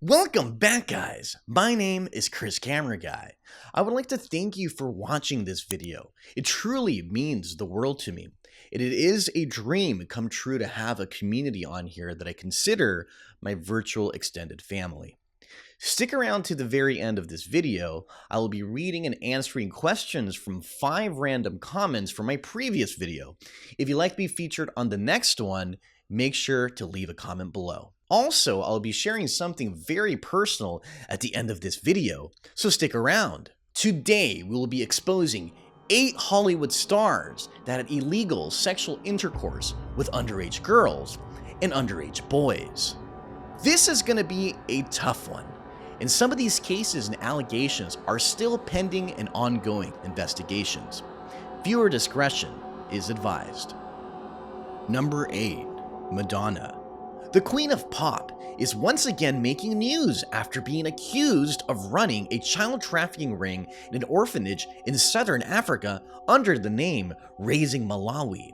Welcome back, guys. My name is chriscameraguy. I would like to thank you for watching this video. It truly means the world to me. It is a dream come true to have a community on here that I consider my virtual extended family. Stick around to the very end of this video. I will be reading and answering questions from 5 random comments from my previous video. If you'd like to be featured on the next one, make sure to leave a comment below. Also, I'll be sharing something very personal at the end of this video, so stick around. Today, we will be exposing 8 Hollywood stars that had illegal sexual intercourse with underage girls and underage boys. This is going to be a tough one, and some of these cases and allegations are still pending and ongoing investigations. Viewer discretion is advised. Number 8. Madonna. The Queen of Pop is once again making news after being accused of running a child trafficking ring in an orphanage in southern Africa under the name Raising Malawi.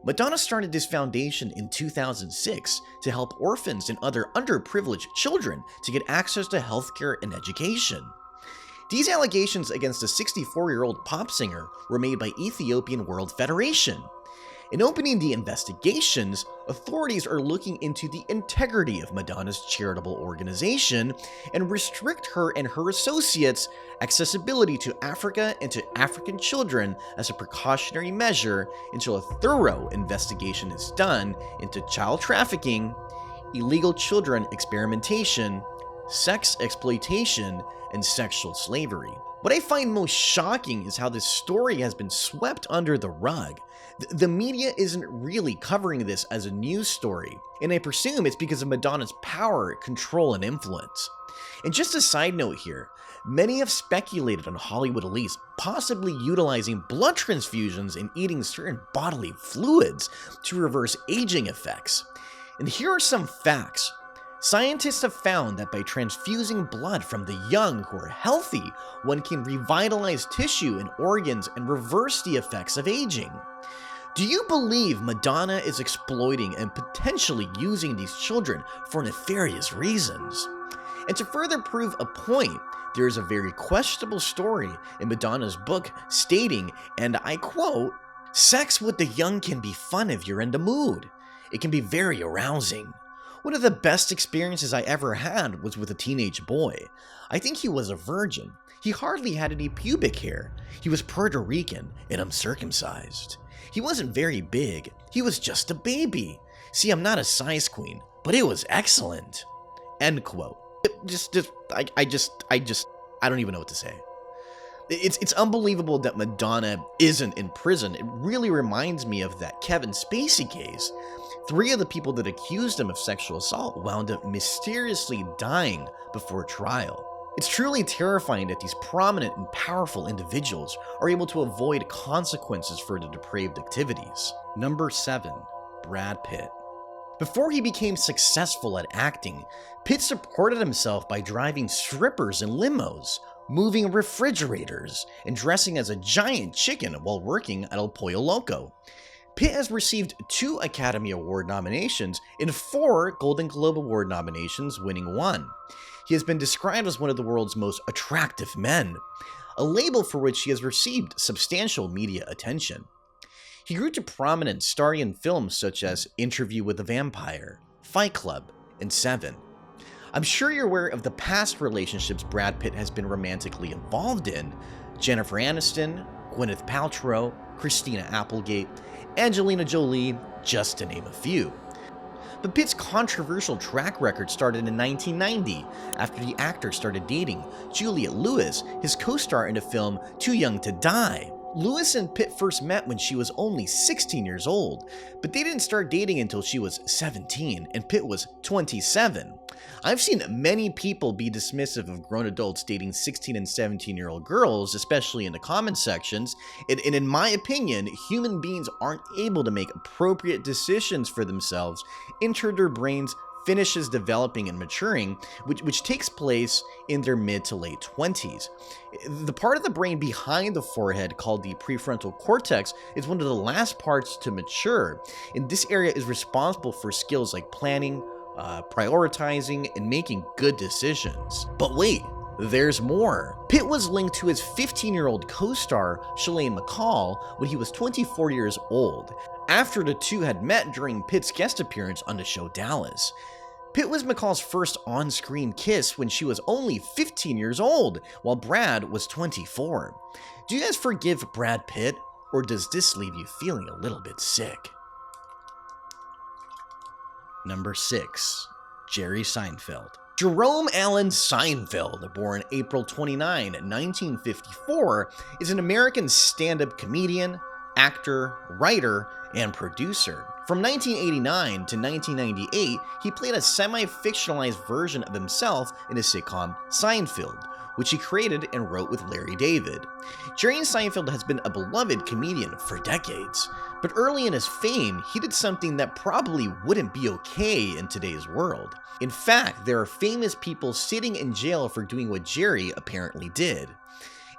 Madonna started this foundation in 2006 to help orphans and other underprivileged children to get access to healthcare and education. These allegations against the 64-year-old pop singer were made by Ethiopian World Federation. In opening the investigations, authorities are looking into the integrity of Madonna's charitable organization and restrict her and her associates' accessibility to Africa and to African children as a precautionary measure until a thorough investigation is done into child trafficking, illegal children experimentation, sex exploitation, and sexual slavery. What I find most shocking is how this story has been swept under the rug. The media isn't really covering this as a news story, and I presume it's because of Madonna's power, control, and influence. And just a side note here, many have speculated on Hollywood elites possibly utilizing blood transfusions and eating certain bodily fluids to reverse aging effects. And here are some facts. Scientists have found that by transfusing blood from the young who are healthy, one can revitalize tissue and organs and reverse the effects of aging. Do you believe Madonna is exploiting and potentially using these children for nefarious reasons? And to further prove a point, there is a very questionable story in Madonna's book stating, and I quote, "Sex with the young can be fun if you're in the mood. It can be very arousing. One of the best experiences I ever had was with a teenage boy. I think he was a virgin. He hardly had any pubic hair. He was Puerto Rican and uncircumcised. He wasn't very big. He was just a baby. See, I'm not a size queen, but it was excellent." End quote. I don't even know what to say. It's unbelievable that Madonna isn't in prison. It really reminds me of that Kevin Spacey case. 3 of the people that accused him of sexual assault wound up mysteriously dying before trial. It's truly terrifying that these prominent and powerful individuals are able to avoid consequences for their depraved activities. Number 7. Brad Pitt. Before he became successful at acting, Pitt supported himself by driving strippers in limos, moving refrigerators, and dressing as a giant chicken while working at El Pollo Loco. Pitt has received 2 Academy Award nominations and 4 Golden Globe Award nominations, winning 1. He has been described as one of the world's most attractive men, a label for which he has received substantial media attention. He grew to prominence starring in films such as Interview with the Vampire, Fight Club, and Seven. I'm sure you're aware of the past relationships Brad Pitt has been romantically involved in: Jennifer Aniston, Gwyneth Paltrow, Christina Applegate, Angelina Jolie, just to name a few. But Pitt's controversial track record started in 1990 after the actor started dating Juliette Lewis, his co-star in the film Too Young to Die. Lewis and Pitt first met when she was only 16 years old, but they didn't start dating until she was 17 and Pitt was 27. I've seen many people be dismissive of grown adults dating 16 and 17-year-old girls, especially in the comment sections, and in my opinion, human beings aren't able to make appropriate decisions for themselves, enter their brains, finishes developing and maturing, which takes place in their mid to late 20s. The part of the brain behind the forehead called the prefrontal cortex is one of the last parts to mature, and this area is responsible for skills like planning, prioritizing, and making good decisions. But wait, there's more. Pitt was linked to his 15-year-old co-star, Shalane McCall, when he was 24 years old, after the two had met during Pitt's guest appearance on the show Dallas. Pitt was McCall's first on-screen kiss when she was only 15 years old, while Brad was 24. Do you guys forgive Brad Pitt, or does this leave you feeling a little bit sick? Number 6. Jerry Seinfeld. Jerome Allen Seinfeld, born April 29, 1954, is an American stand-up comedian, actor, writer, and producer. From 1989 to 1998, he played a semi-fictionalized version of himself in the sitcom Seinfeld, which he created and wrote with Larry David. Jerry Seinfeld has been a beloved comedian for decades, but early in his fame, he did something that probably wouldn't be okay in today's world. In fact, there are famous people sitting in jail for doing what Jerry apparently did.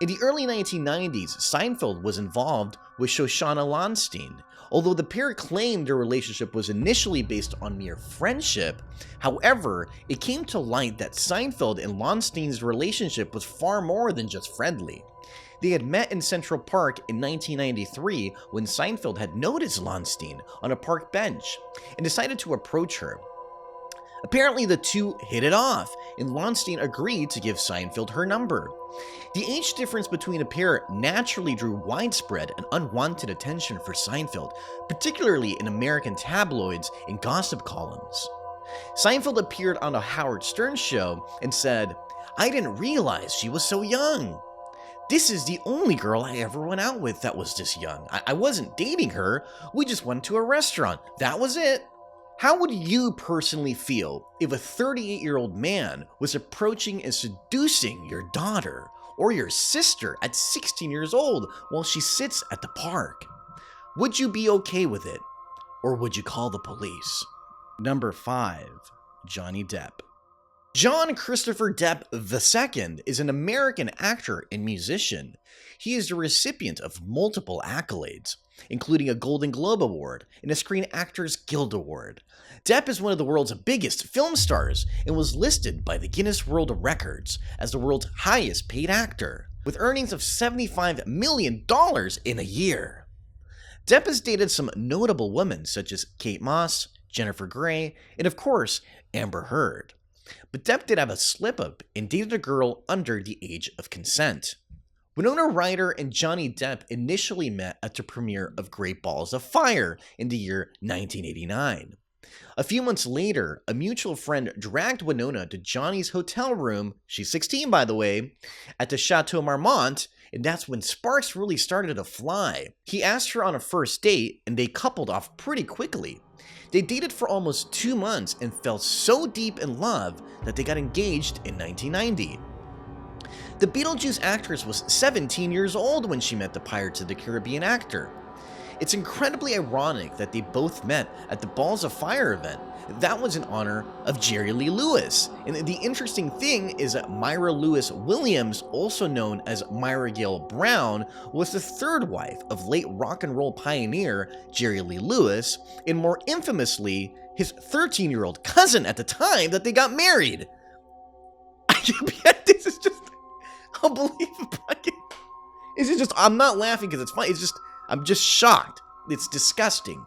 In the early 1990s, Seinfeld was involved with Shoshana Lonstein. Although the pair claimed their relationship was initially based on mere friendship, however, it came to light that Seinfeld and Lonstein's relationship was far more than just friendly. They had met in Central Park in 1993 when Seinfeld had noticed Lonstein on a park bench and decided to approach her. Apparently, the two hit it off, and Lonstein agreed to give Seinfeld her number. The age difference between the pair naturally drew widespread and unwanted attention for Seinfeld, particularly in American tabloids and gossip columns. Seinfeld appeared on a Howard Stern show and said, "I didn't realize she was so young. This is the only girl I ever went out with that was this young. I wasn't dating her, we just went to a restaurant. That was it." How would you personally feel if a 38-year-old man was approaching and seducing your daughter or your sister at 16 years old while she sits at the park? Would you be okay with it, or would you call the police? Number 5. Johnny Depp. John Christopher Depp II is an American actor and musician. He is the recipient of multiple accolades, including a Golden Globe Award and a Screen Actors Guild Award. Depp is one of the world's biggest film stars and was listed by the Guinness World Records as the world's highest paid actor, with earnings of $75 million in a year. Depp has dated some notable women such as Kate Moss, Jennifer Grey, and of course, Amber Heard. But Depp did have a slip-up and dated a girl under the age of consent. Winona Ryder and Johnny Depp initially met at the premiere of Great Balls of Fire in the year 1989. A few months later, a mutual friend dragged Winona to Johnny's hotel room, she's 16 by the way, at the Chateau Marmont, and that's when sparks really started to fly. He asked her on a first date, and they coupled off pretty quickly. They dated for almost 2 months and fell so deep in love that they got engaged in 1990. The Beetlejuice actress was 17 years old when she met the Pirates of the Caribbean actor. It's incredibly ironic that they both met at the Balls of Fire event. That was in honor of Jerry Lee Lewis. And the interesting thing is that Myra Lewis Williams, also known as Myra Gale Brown, was the third wife of late rock and roll pioneer Jerry Lee Lewis, and more infamously, his 13-year-old cousin at the time that they got married. This is just unbelievable. This is just, I'm not laughing because it's funny. It's just, I'm just shocked. It's disgusting.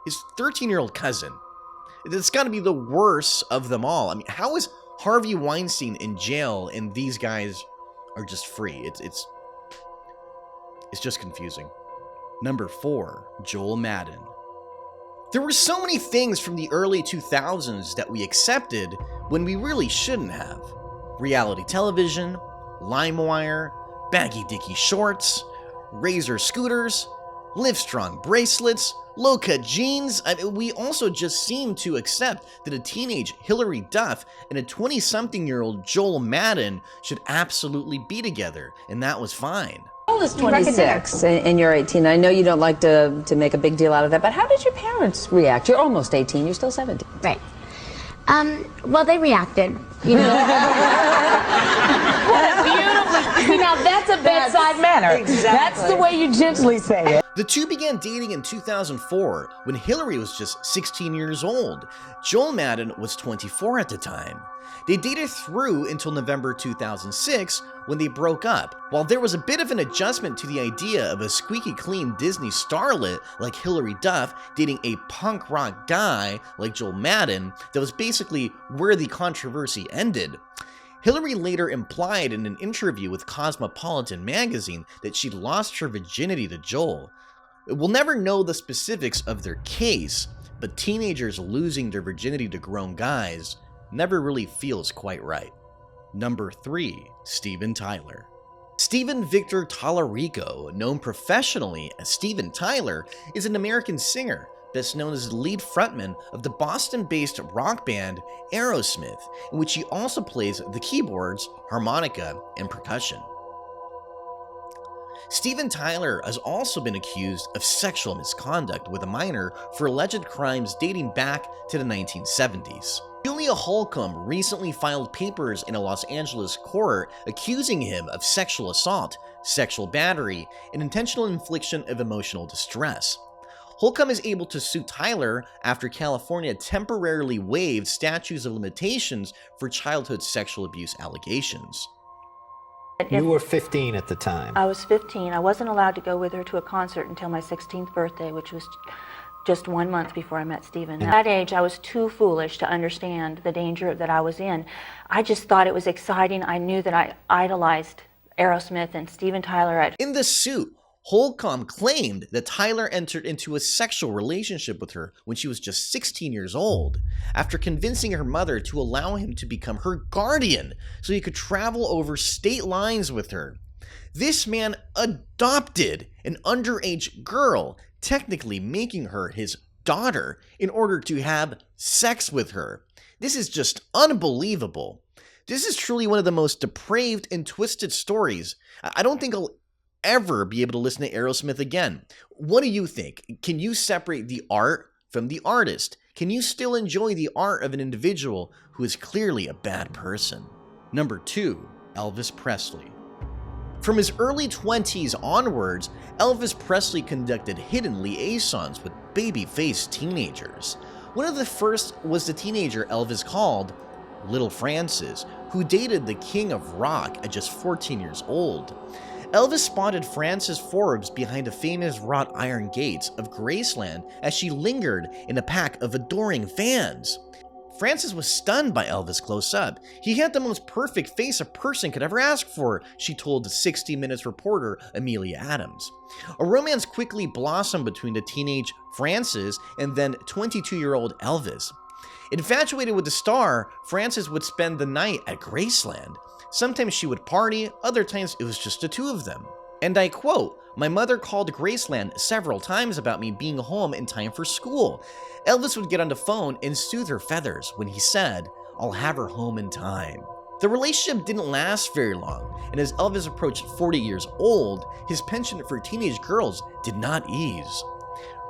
His 13-year-old cousin. It's got to be the worst of them all. I mean, how is Harvey Weinstein in jail and these guys are just free? It's just confusing. Number 4, Joel Madden. There were so many things from the early 2000s that we accepted when we really shouldn't have. Reality television, LimeWire, baggy dicky shorts, Razor scooters, Livestrong bracelets, low-cut jeans. We also just seem to accept that a teenage Hilary Duff and a 20-something-year-old Joel Madden should absolutely be together, and that was fine. Well, is 26 and you're 18. I know you don't like to make a big deal out of that, but how did your parents react? You're almost 18, you're still 17. Right. Well, they reacted, you know. Beautifully. See, now that's a bedside manner. Exactly. That's the way you gently say it. The two began dating in 2004 when Hilary was just 16 years old. Joel Madden was 24 at the time. They dated through until November 2006 when they broke up. While there was a bit of an adjustment to the idea of a squeaky clean Disney starlet like Hilary Duff dating a punk rock guy like Joel Madden, that was basically where the controversy ended. Hilary later implied in an interview with Cosmopolitan magazine that she lost her virginity to Joel. We'll never know the specifics of their case, but teenagers losing their virginity to grown guys never really feels quite right. Number 3. Steven Tyler. Steven Victor Tallarico, known professionally as Steven Tyler, is an American singer, best known as the lead frontman of the Boston-based rock band Aerosmith, in which he also plays the keyboards, harmonica, and percussion. Steven Tyler has also been accused of sexual misconduct with a minor for alleged crimes dating back to the 1970s. Julia Holcomb recently filed papers in a Los Angeles court accusing him of sexual assault, sexual battery, and intentional infliction of emotional distress. Holcomb is able to sue Tyler after California temporarily waived statutes of limitations for childhood sexual abuse allegations. You were 15 at the time. I was 15. I wasn't allowed to go with her to a concert until my 16th birthday, which was just 1 month before I met Steven. At that age, I was too foolish to understand the danger that I was in. I just thought it was exciting. I knew that I idolized Aerosmith and Steven Tyler. In the suit, Holcomb claimed that Tyler entered into a sexual relationship with her when she was just 16 years old, after convincing her mother to allow him to become her guardian so he could travel over state lines with her. This man adopted an underage girl, technically making her his daughter, in order to have sex with her. This is just unbelievable. This is truly one of the most depraved and twisted stories. I don't think I'll ever be able to listen to Aerosmith again. What do you think? Can you separate the art from the artist? Can you still enjoy the art of an individual who is clearly a bad person? Number 2. Elvis Presley. From his early 20s onwards, Elvis Presley conducted hidden liaisons with baby-faced teenagers. One of the first was the teenager Elvis called Little Francis, who dated the king of rock at just 14 years old. Elvis spotted Frances Forbes behind the famous wrought iron gates of Graceland as she lingered in a pack of adoring fans. Frances was stunned by Elvis close up. He had the most perfect face a person could ever ask for, she told 60 Minutes reporter Amelia Adams. A romance quickly blossomed between the teenage Frances and then 22-year-old Elvis. Infatuated with the star, Frances would spend the night at Graceland. Sometimes she would party, other times it was just the two of them. And I quote, "My mother called Graceland several times about me being home in time for school. Elvis would get on the phone and soothe her feathers when he said, 'I'll have her home in time.'" The relationship didn't last very long, and as Elvis approached 40 years old, his penchant for teenage girls did not ease.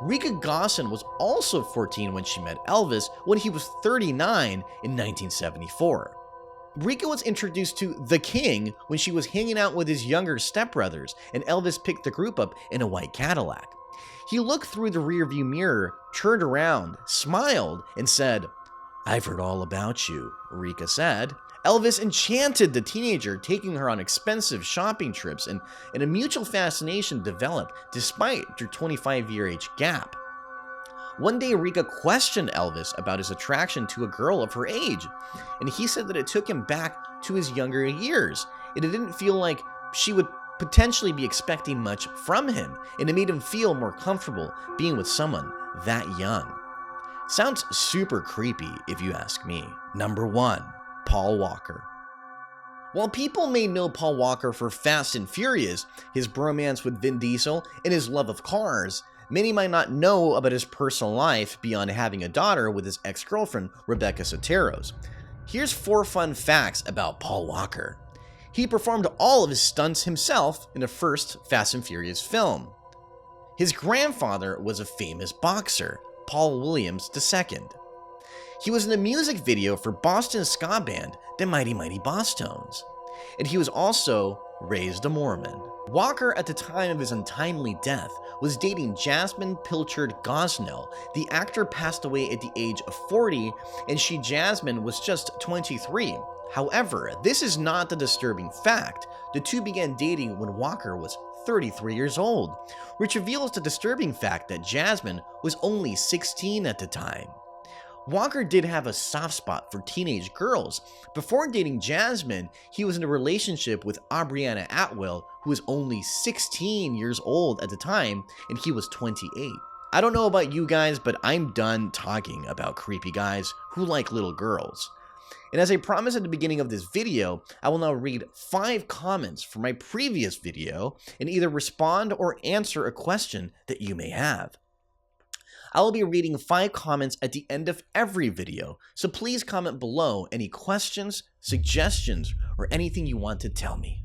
Rika Gossin was also 14 when she met Elvis when he was 39 in 1974. Rika was introduced to The King when she was hanging out with his younger stepbrothers, and Elvis picked the group up in a white Cadillac. He looked through the rearview mirror, turned around, smiled, and said, "I've heard all about you," Rika said. Elvis enchanted the teenager, taking her on expensive shopping trips, and a mutual fascination developed despite their 25-year age gap. One day, Rika questioned Elvis about his attraction to a girl of her age, and he said that it took him back to his younger years, and it didn't feel like she would potentially be expecting much from him, and it made him feel more comfortable being with someone that young. Sounds super creepy if you ask me. Number 1. Paul Walker. While people may know Paul Walker for Fast and Furious, his bromance with Vin Diesel, and his love of cars, many might not know about his personal life beyond having a daughter with his ex-girlfriend, Rebecca Soteros. Here's 4 fun facts about Paul Walker. He performed all of his stunts himself in the first Fast and Furious film. His grandfather was a famous boxer, Paul Williams II. He was in a music video for Boston ska band, the Mighty Mighty Bosstones. And he was also raised a Mormon. Walker, at the time of his untimely death, was dating Jasmine Pilchard Gosnell. The actor passed away at the age of 40, and Jasmine, was just 23. However, this is not the disturbing fact. The two began dating when Walker was 33 years old, which reveals the disturbing fact that Jasmine was only 16 at the time. Walker did have a soft spot for teenage girls. Before dating Jasmine, he was in a relationship with Aubriana Atwell, who was only 16 years old at the time, and he was 28. I don't know about you guys, but I'm done talking about creepy guys who like little girls. And as I promised at the beginning of this video, I will now read 5 comments from my previous video and either respond or answer a question that you may have. I will be reading 5 comments at the end of every video, so please comment below any questions, suggestions, or anything you want to tell me.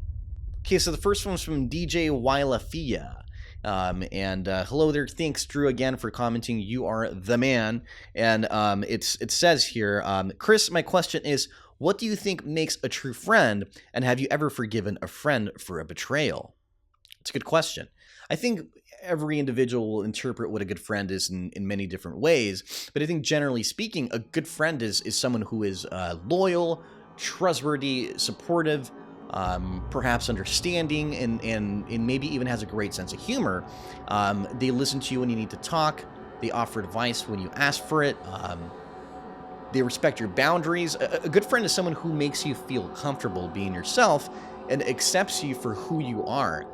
Okay, so the first one's from DJ Wailafia. Hello there, thanks Drew again for commenting, you are the man. And it says here, Chris, my question is, what do you think makes a true friend, and have you ever forgiven a friend for a betrayal? It's a good question. I think every individual will interpret what a good friend is in many different ways, but I think generally speaking, a good friend is someone who is loyal, trustworthy, supportive, perhaps understanding, and maybe even has a great sense of humor. They listen to you when you need to talk. They offer advice when you ask for it. They respect your boundaries. A good friend is someone who makes you feel comfortable being yourself and accepts you for who you are.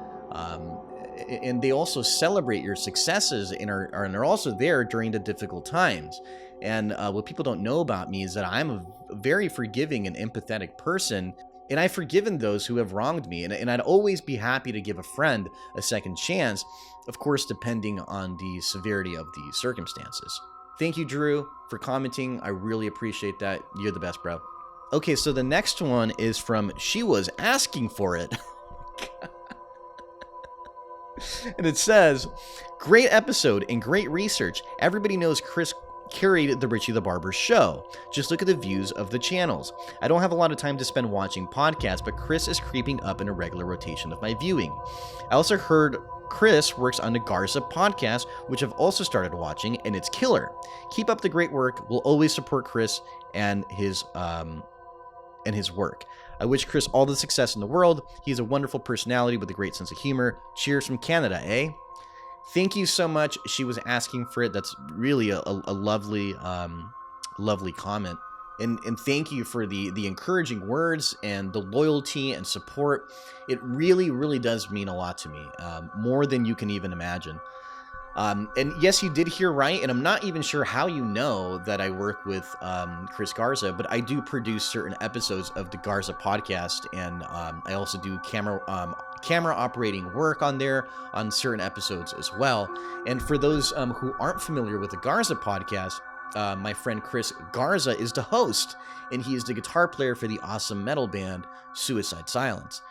And they also celebrate your successes and are also there during the difficult times. And what people don't know about me is that I'm a very forgiving and empathetic person, and I've forgiven those who have wronged me, and I'd always be happy to give a friend a second chance, of course, depending on the severity of the circumstances. Thank you, Drew, for commenting. I really appreciate that. You're the best, bro. Okay, so the next one is from She Was Asking For It. And it says, great episode and great research. Everybody knows Chris carried the Richie the Barber show. Just look at the views of the channels. I don't have a lot of time to spend watching podcasts, but Chris is creeping up in a regular rotation of my viewing. I also heard Chris works on the Garza podcast, which I've also started watching, and it's killer. Keep up the great work. We'll always support Chris and his work. I wish Chris all the success in the world. He's a wonderful personality with a great sense of humor. Cheers from Canada, eh? Thank you so much. She was asking for it. That's really a lovely, lovely comment. And thank you for the encouraging words and the loyalty and support. It really, really does mean a lot to me, more than you can even imagine. And yes, you did hear right, and I'm not even sure how you know that I work with Chris Garza, but I do produce certain episodes of the Garza podcast, and I also do camera operating work on there on certain episodes as well. And for those who aren't familiar with the Garza podcast, my friend Chris Garza is the host, and he is the guitar player for the awesome metal band Suicide Silence.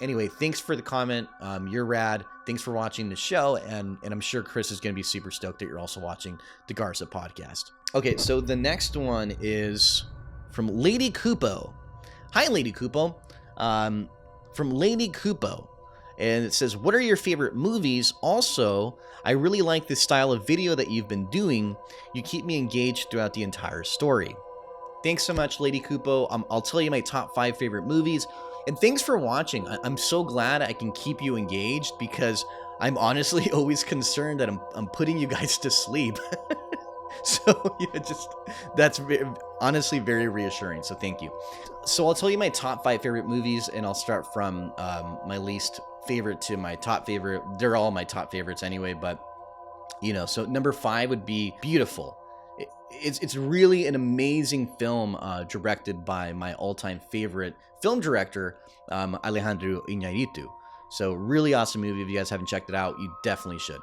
Anyway, thanks for the comment. You're rad. Thanks for watching the show, and I'm sure Chris is going to be super stoked that you're also watching the Garza podcast. Okay, so the next one is from Lady Kupo. Hi, Lady Kupo. From Lady Kupo. And it says, what are your favorite movies? Also, I really like this style of video that you've been doing. You keep me engaged throughout the entire story. Thanks so much, Lady Kupo. I'll tell you my top 5 favorite movies. And thanks for watching. I'm so glad I can keep you engaged, because I'm honestly always concerned that I'm putting you guys to sleep. So yeah, that's honestly very reassuring. So thank you. So I'll tell you my top 5 favorite movies, and I'll start from my least favorite to my top favorite. They're all my top favorites anyway, but so number 5 would be Beautiful. It's really an amazing film, directed by my all-time favorite film director, Alejandro Iñárritu. So really awesome movie. If you guys haven't checked it out, you definitely should.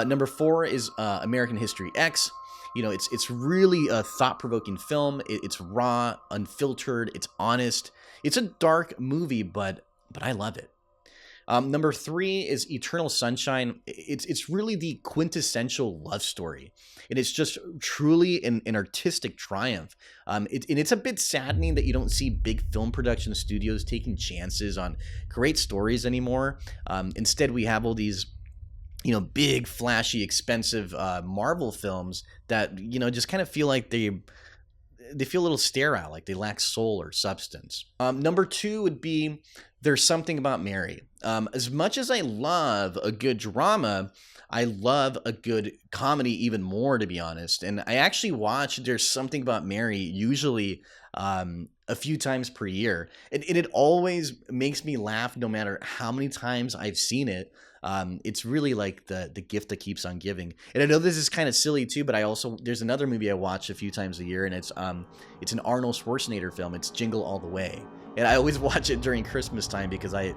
Number 4 is American History X. It's really a thought-provoking film. It's raw, unfiltered, it's honest. It's a dark movie, but I love it. Number 3 is Eternal Sunshine. It's really the quintessential love story, and it's just truly an artistic triumph. And it's a bit saddening that you don't see big film production studios taking chances on great stories anymore. Instead, we have all these, big, flashy, expensive Marvel films that, just kind of feel like they feel a little sterile, like they lack soul or substance. Number 2 would be There's Something About Mary. As much as I love a good drama, I love a good comedy even more, to be honest. And I actually watch There's Something About Mary usually a few times per year. And it always makes me laugh no matter how many times I've seen it. It's really like the gift that keeps on giving. And I know this is kind of silly too, but there's another movie I watch a few times a year, and it's an Arnold Schwarzenegger film. It's Jingle All the Way. And I always watch it during Christmas time because it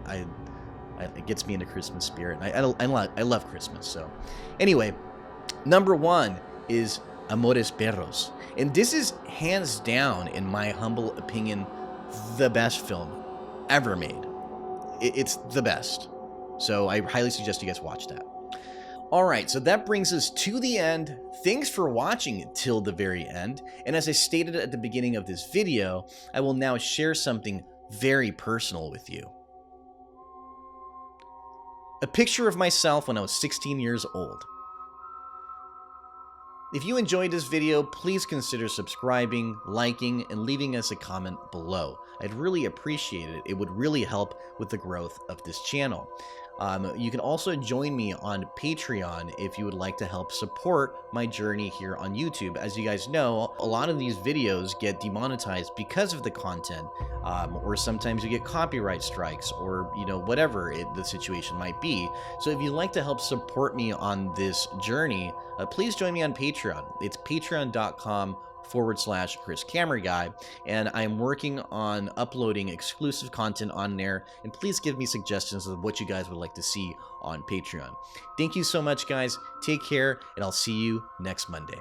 gets me into Christmas spirit. And I love Christmas. So anyway, number 1 is Amores Perros. And this is hands down, in my humble opinion, the best film ever made. It's the best. So I highly suggest you guys watch that. Alright, so that brings us to the end. Thanks for watching till the very end. And as I stated at the beginning of this video, I will now share something very personal with you. A picture of myself when I was 16 years old. If you enjoyed this video, please consider subscribing, liking, and leaving us a comment below. I'd really appreciate it. It would really help with the growth of this channel. You can also join me on Patreon if you would like to help support my journey here on YouTube. As you guys know, a lot of these videos get demonetized because of the content, or sometimes you get copyright strikes, or whatever the situation might be. So if you'd like to help support me on this journey, please join me on Patreon. It's patreon.com/chriscameraguy, and I'm working on uploading exclusive content on there, and please give me suggestions of what you guys would like to see on Patreon. Thank you so much, guys. Take care, and I'll see you next Monday.